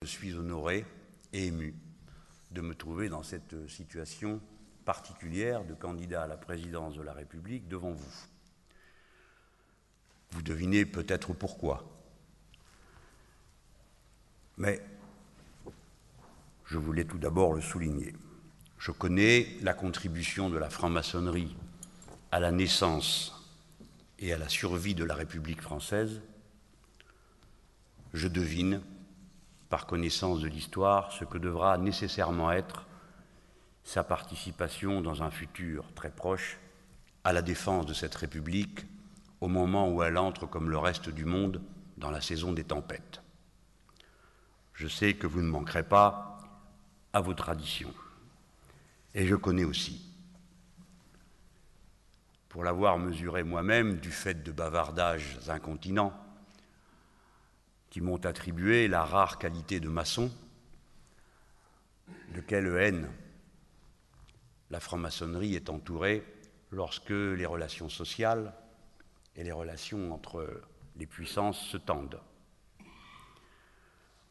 Je suis honoré et ému de me trouver dans cette situation particulière de candidat à la présidence de la République devant vous. Vous devinez peut-être pourquoi. Mais je voulais tout d'abord le souligner. Je connais la contribution de la franc-maçonnerie à la naissance et à la survie de la République française. Je devine, par connaissance de l'histoire, ce que devra nécessairement être sa participation dans un futur très proche à la défense de cette République au moment où elle entre, comme le reste du monde, dans la saison des tempêtes. Je sais que vous ne manquerez pas à vos traditions. Et je connais aussi, pour l'avoir mesuré moi-même du fait de bavardages incontinents qui m'ont attribué la rare qualité de maçon, de quelle haine la franc-maçonnerie est entourée lorsque les relations sociales et les relations entre les puissances se tendent.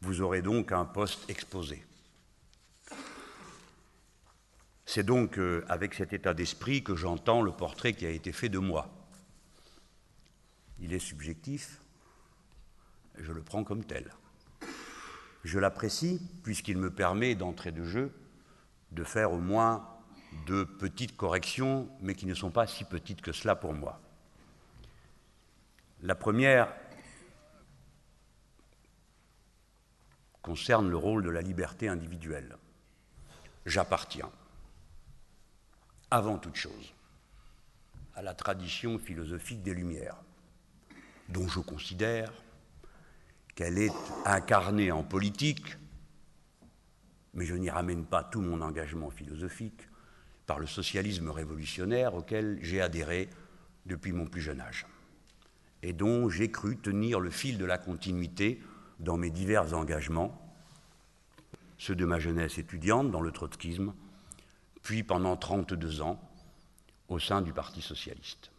Vous aurez donc un poste exposé. C'est donc avec cet état d'esprit que j'entends le portrait qui a été fait de moi. Il est subjectif, et je le prends comme tel. Je l'apprécie puisqu'il me permet d'entrée de jeu de faire au moins de petites corrections, mais qui ne sont pas si petites que cela pour moi. La première concerne le rôle de la liberté individuelle. J'appartiens, avant toute chose, à la tradition philosophique des Lumières, dont je considère qu'elle est incarnée en politique, mais je n'y ramène pas tout mon engagement philosophique, par le socialisme révolutionnaire auquel j'ai adhéré depuis mon plus jeune âge, et dont j'ai cru tenir le fil de la continuité dans mes divers engagements, ceux de ma jeunesse étudiante dans le trotskisme, puis pendant 32 ans au sein du Parti socialiste,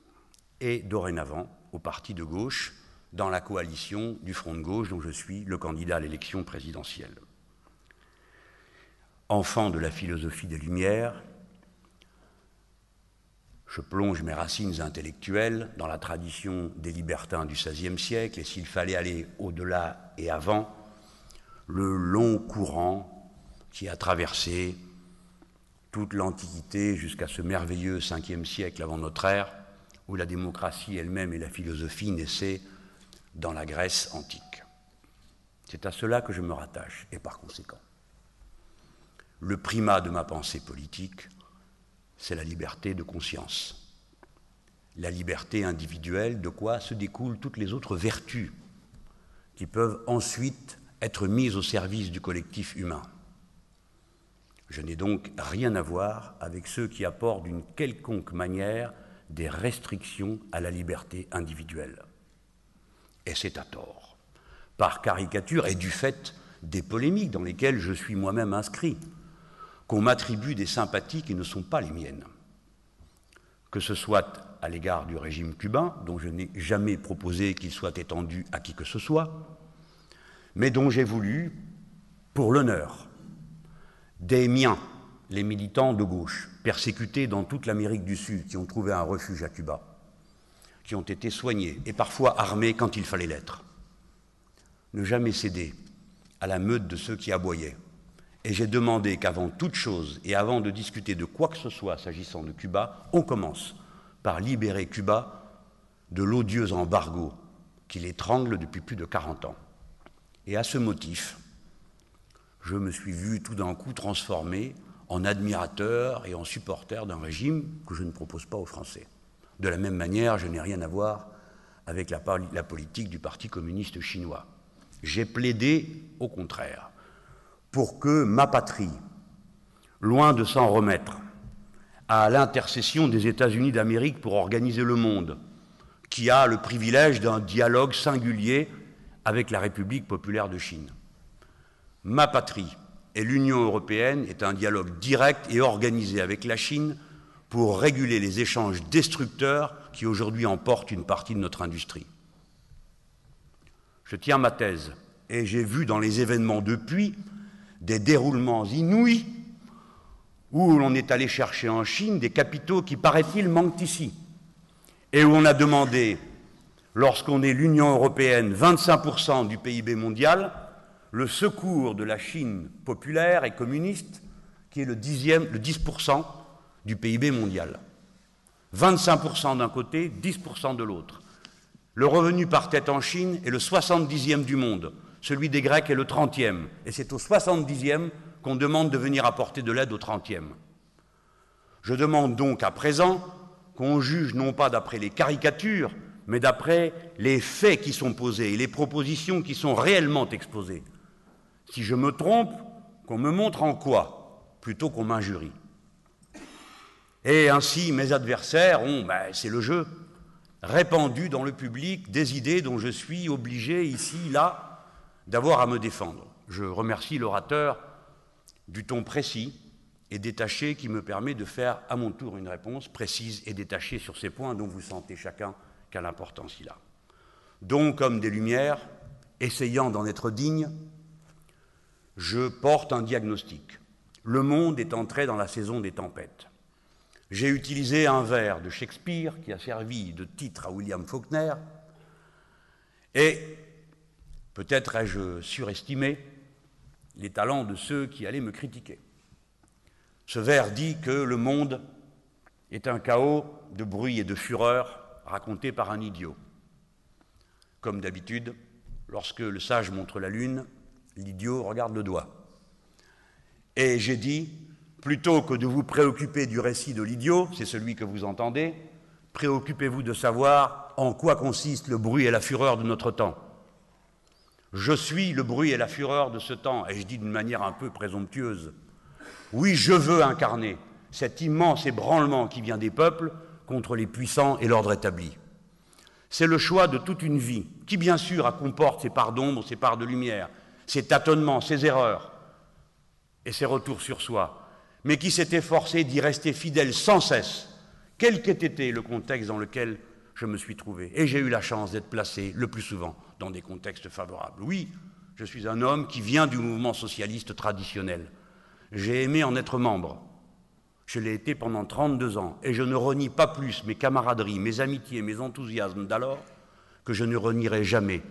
et dorénavant au Parti de gauche, dans la coalition du Front de gauche dont je suis le candidat à l'élection présidentielle. Enfant de la philosophie des Lumières, je plonge mes racines intellectuelles dans la tradition des libertins du XVIe siècle, et s'il fallait aller au-delà et avant, le long courant qui a traversé toute l'Antiquité jusqu'à ce merveilleux Ve siècle avant notre ère, où la démocratie elle-même et la philosophie naissaient dans la Grèce antique. C'est à cela que je me rattache, et par conséquent, le primat de ma pensée politique, c'est la liberté de conscience. La liberté individuelle, de quoi se découlent toutes les autres vertus qui peuvent ensuite être mises au service du collectif humain. Je n'ai donc rien à voir avec ceux qui apportent d'une quelconque manière des restrictions à la liberté individuelle. Et c'est à tort, par caricature et du fait des polémiques dans lesquelles je suis moi-même inscrit, qu'on m'attribue des sympathies qui ne sont pas les miennes, que ce soit à l'égard du régime cubain, dont je n'ai jamais proposé qu'il soit étendu à qui que ce soit, mais dont j'ai voulu, pour l'honneur des miens, les militants de gauche, persécutés dans toute l'Amérique du Sud, qui ont trouvé un refuge à Cuba, qui ont été soignés et parfois armés quand il fallait l'être, ne jamais céder à la meute de ceux qui aboyaient. Et j'ai demandé qu'avant toute chose et avant de discuter de quoi que ce soit s'agissant de Cuba, on commence par libérer Cuba de l'odieux embargo qui l'étrangle depuis plus de 40 ans. Et à ce motif, je me suis vu tout d'un coup transformé en admirateur et en supporter d'un régime que je ne propose pas aux Français. De la même manière, je n'ai rien à voir avec la politique du Parti communiste chinois. J'ai plaidé, au contraire, pour que ma patrie, loin de s'en remettre à l'intercession des États-Unis d'Amérique pour organiser le monde, qui a le privilège d'un dialogue singulier avec la République populaire de Chine. Ma patrie et l'Union européenne est un dialogue direct et organisé avec la Chine pour réguler les échanges destructeurs qui aujourd'hui emportent une partie de notre industrie. Je tiens ma thèse Et j'ai vu dans les événements depuis des déroulements inouïs où l'on est allé chercher en Chine des capitaux qui, paraît-il, manquent ici. Et où on a demandé, lorsqu'on est l'Union européenne, 25% du PIB mondial, le secours de la Chine populaire et communiste, qui est le 10% du PIB mondial. 25% d'un côté, 10% de l'autre. Le revenu par tête en Chine est le 70e du monde. Celui des Grecs est le 30e. Et c'est au 70e qu'on demande de venir apporter de l'aide au 30e. Je demande donc à présent qu'on juge non pas d'après les caricatures, mais d'après les faits qui sont posés et les propositions qui sont réellement exposées. Si je me trompe, qu'on me montre en quoi, plutôt qu'on m'injurie. Et ainsi, mes adversaires ont, c'est le jeu, répandu dans le public des idées dont je suis obligé, ici, là, d'avoir à me défendre. Je remercie l'orateur du ton précis et détaché qui me permet de faire à mon tour une réponse précise et détachée sur ces points dont vous sentez chacun quelle importance il a. Donc, comme des Lumières, essayant d'en être digne, je porte un diagnostic. Le monde est entré dans la saison des tempêtes. J'ai utilisé un vers de Shakespeare qui a servi de titre à William Faulkner et peut-être ai-je surestimé les talents de ceux qui allaient me critiquer. Ce vers dit que le monde est un chaos de bruit et de fureur raconté par un idiot. Comme d'habitude, lorsque le sage montre la lune, l'idiot regarde le doigt. Et j'ai dit, plutôt que de vous préoccuper du récit de l'idiot, c'est celui que vous entendez, préoccupez-vous de savoir en quoi consiste le bruit et la fureur de notre temps. Je suis le bruit et la fureur de ce temps, et je dis d'une manière un peu présomptueuse. Oui, je veux incarner cet immense ébranlement qui vient des peuples contre les puissants et l'ordre établi. C'est le choix de toute une vie, qui bien sûr comporte ses parts d'ombre, ses parts de lumière, ses tâtonnements, ses erreurs et ses retours sur soi, mais qui s'est efforcé d'y rester fidèle sans cesse, quel qu'ait été le contexte dans lequel je me suis trouvé. Et j'ai eu la chance d'être placé le plus souvent dans des contextes favorables. Oui, je suis un homme qui vient du mouvement socialiste traditionnel. J'ai aimé en être membre. Je l'ai été pendant 32 ans et je ne renie pas plus mes camaraderies, mes amitiés, mes enthousiasmes d'alors que je ne renierai jamais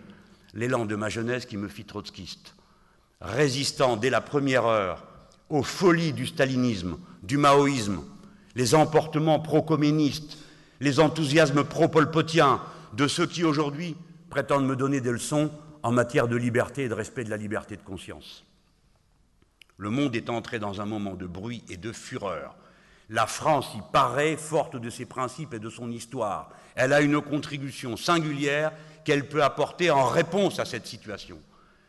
l'élan de ma jeunesse qui me fit trotskiste. Résistant dès la première heure aux folies du stalinisme, du maoïsme, les emportements pro-communistes, les enthousiasmes pro-polpotiens de ceux qui aujourd'hui prétendent me donner des leçons en matière de liberté et de respect de la liberté de conscience. Le monde est entré dans un moment de bruit et de fureur. La France y paraît forte de ses principes et de son histoire. Elle a une contribution singulière qu'elle peut apporter en réponse à cette situation.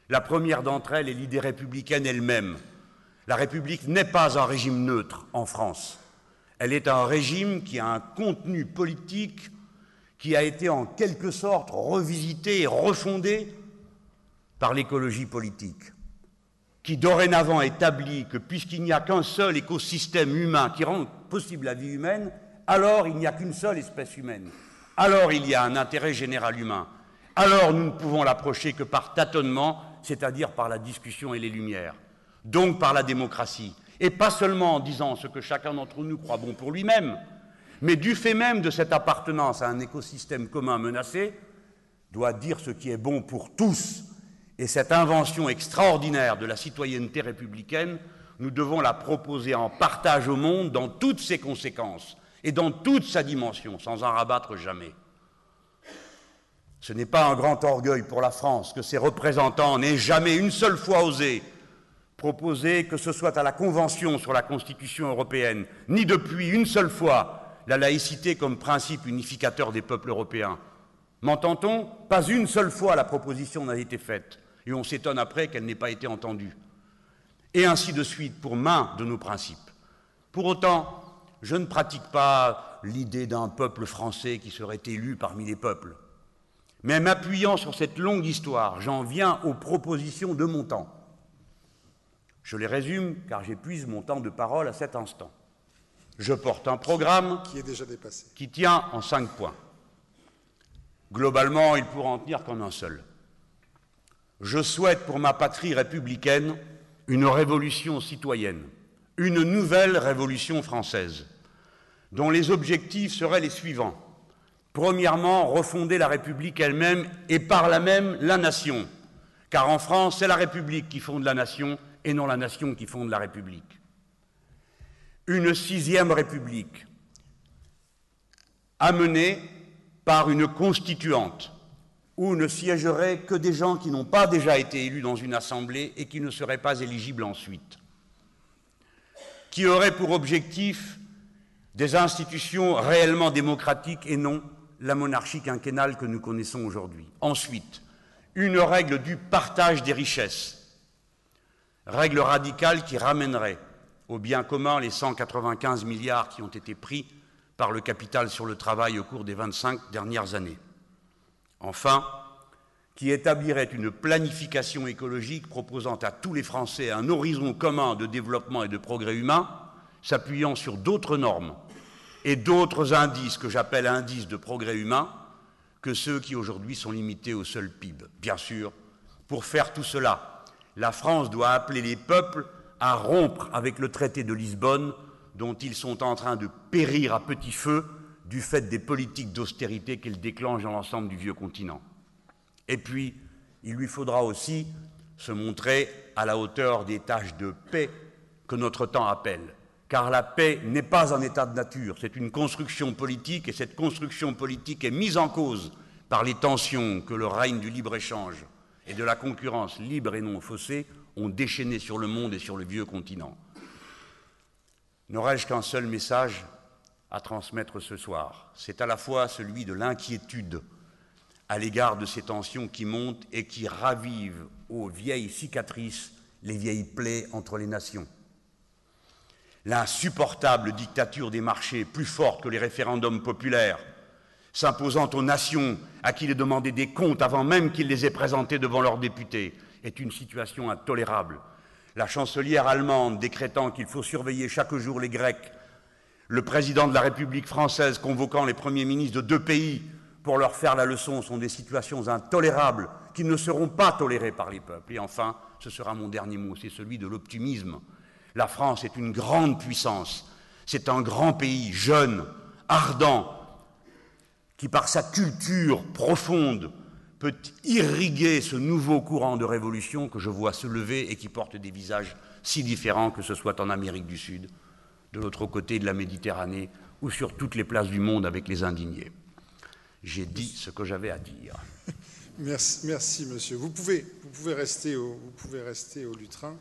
La première d'entre elles est l'idée républicaine elle-même. La République n'est pas un régime neutre en France. Elle est un régime qui a un contenu politique qui a été en quelque sorte revisité et refondé par l'écologie politique, qui dorénavant établit que puisqu'il n'y a qu'un seul écosystème humain qui rend possible la vie humaine, alors il n'y a qu'une seule espèce humaine. Alors il y a un intérêt général humain. Alors nous ne pouvons l'approcher que par tâtonnement, c'est-à-dire par la discussion et les lumières, donc par la démocratie. Et pas seulement en disant ce que chacun d'entre nous croit bon pour lui-même, mais du fait même de cette appartenance à un écosystème commun menacé, doit dire ce qui est bon pour tous. Et cette invention extraordinaire de la citoyenneté républicaine, nous devons la proposer en partage au monde dans toutes ses conséquences et dans toute sa dimension, sans en rabattre jamais. Ce n'est pas un grand orgueil pour la France que ses représentants n'aient jamais une seule fois osé proposer, que ce soit à la Convention sur la Constitution européenne, ni depuis une seule fois la laïcité comme principe unificateur des peuples européens. M'entend-on? Pas une seule fois la proposition n'a été faite, et on s'étonne après qu'elle n'ait pas été entendue. Et ainsi de suite pour main de nos principes. Pour autant, je ne pratique pas l'idée d'un peuple français qui serait élu parmi les peuples. Mais m'appuyant sur cette longue histoire, j'en viens aux propositions de mon temps. Je les résume car j'épuise mon temps de parole à cet instant. Je porte un programme qui est déjà dépassé, qui tient en 5 points. Globalement, il pourra en tenir qu'en un seul. Je souhaite pour ma patrie républicaine une révolution citoyenne, une nouvelle révolution française, dont les objectifs seraient les suivants. Premièrement, refonder la République elle-même et par là même la nation, car en France, c'est la République qui fonde la nation et non la nation qui fonde la République. Une sixième République, amenée par une constituante, où ne siégeraient que des gens qui n'ont pas déjà été élus dans une assemblée et qui ne seraient pas éligibles ensuite, qui aurait pour objectif des institutions réellement démocratiques et non la monarchie quinquennale que nous connaissons aujourd'hui. Ensuite, une règle du partage des richesses, règle radicale qui ramènerait au bien commun les 195 milliards qui ont été pris par le capital sur le travail au cours des 25 dernières années. Enfin, qui établirait une planification écologique proposant à tous les Français un horizon commun de développement et de progrès humain, s'appuyant sur d'autres normes et d'autres indices que j'appelle indices de progrès humain que ceux qui aujourd'hui sont limités au seul PIB. Bien sûr, pour faire tout cela, la France doit appeler les peuples à rompre avec le traité de Lisbonne dont ils sont en train de périr à petit feu du fait des politiques d'austérité qu'elle déclenche dans l'ensemble du vieux continent. Et puis, il lui faudra aussi se montrer à la hauteur des tâches de paix que notre temps appelle. Car la paix n'est pas un état de nature, c'est une construction politique, et cette construction politique est mise en cause par les tensions que le règne du libre-échange et de la concurrence libre et non faussée ont déchaînées sur le monde et sur le vieux continent. N'aurais-je qu'un seul message à transmettre ce soir? C'est à la fois celui de l'inquiétude à l'égard de ces tensions qui montent et qui ravivent aux vieilles cicatrices les vieilles plaies entre les nations. L'insupportable dictature des marchés, plus forte que les référendums populaires, s'imposant aux nations à qui il est demandé des comptes avant même qu'ils les aient présentés devant leurs députés, est une situation intolérable. La chancelière allemande décrétant qu'il faut surveiller chaque jour les Grecs, le président de la République française convoquant les premiers ministres de deux pays pour leur faire la leçon sont des situations intolérables qui ne seront pas tolérées par les peuples. Et enfin, ce sera mon dernier mot, c'est celui de l'optimisme. La France est une grande puissance, c'est un grand pays, jeune, ardent, qui par sa culture profonde peut irriguer ce nouveau courant de révolution que je vois se lever et qui porte des visages si différents, que ce soit en Amérique du Sud, de l'autre côté de la Méditerranée ou sur toutes les places du monde avec les indignés. J'ai dit ce que j'avais à dire. Merci, monsieur. Vous pouvez rester au lutrin.